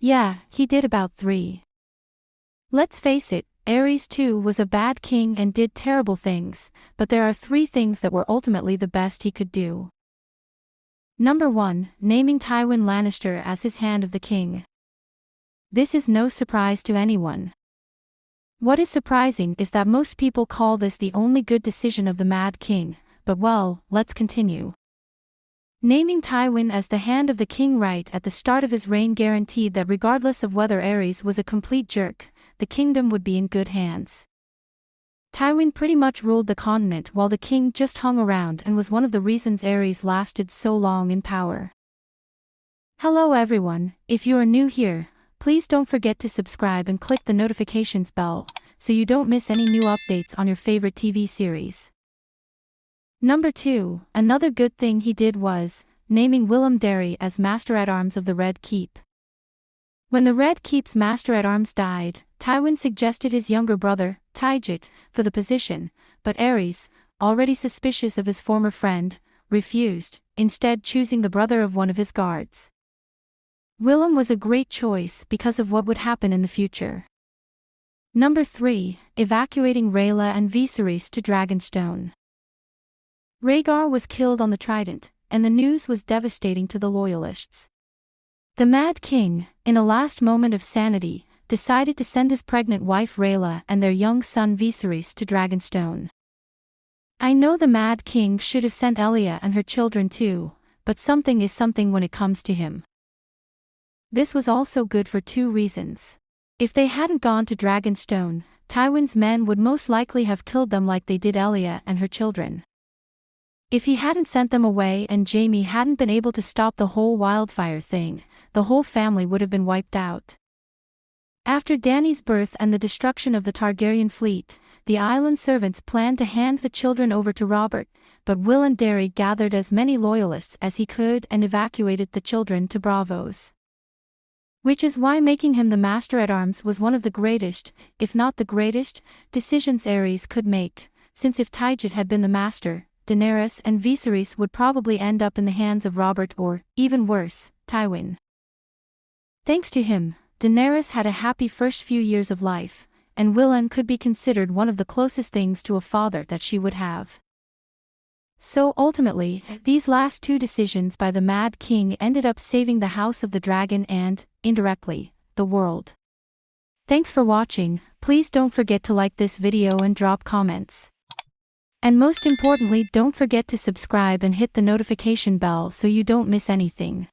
Yeah, he did about 3. Let's face it, Aerys II was a bad king and did terrible things, but there are 3 things that were ultimately the best he could do. Number 1, naming Tywin Lannister as his Hand of the King. This is no surprise to anyone. What is surprising is that most people call this the only good decision of the Mad King, but well, let's continue. Naming Tywin as the Hand of the King right at the start of his reign guaranteed that regardless of whether Aerys was a complete jerk, the kingdom would be in good hands. Tywin pretty much ruled the continent while the king just hung around and was one of the reasons Aerys lasted so long in power. Hello everyone, if you are new here, please don't forget to subscribe and click the notifications bell, so you don't miss any new updates on your favorite TV series. Number 2, another good thing he did was naming Willem Darry as Master-at-Arms of the Red Keep. When the Red Keep's Master-at-Arms died, Tywin suggested his younger brother, Tygett, for the position, but Aerys, already suspicious of his former friend, refused, instead choosing the brother of one of his guards. Willem was a great choice because of what would happen in the future. Number 3, evacuating Rhaella and Viserys to Dragonstone. Rhaegar was killed on the Trident, and the news was devastating to the Loyalists. The Mad King, in a last moment of sanity, decided to send his pregnant wife Rhaella and their young son Viserys to Dragonstone. I know the Mad King should have sent Elia and her children too, but something is something when it comes to him. This was also good for 2 reasons. If they hadn't gone to Dragonstone, Tywin's men would most likely have killed them like they did Elia and her children. If he hadn't sent them away and Jaime hadn't been able to stop the whole wildfire thing, the whole family would have been wiped out. After Dany's birth and the destruction of the Targaryen fleet, the island servants planned to hand the children over to Robert, but Willem Darry gathered as many loyalists as he could and evacuated the children to Braavos. Which is why making him the Master-at-Arms was one of the greatest, if not the greatest, decisions Aerys could make, since if Tygett had been the master, Daenerys and Viserys would probably end up in the hands of Robert or, even worse, Tywin. Thanks to him, Daenerys had a happy first few years of life, and Willem could be considered one of the closest things to a father that she would have. So ultimately, these last 2 decisions by the Mad King ended up saving the House of the Dragon and, indirectly, the world. Thanks for watching, please don't forget to like this video and drop comments. And most importantly, don't forget to subscribe and hit the notification bell so you don't miss anything.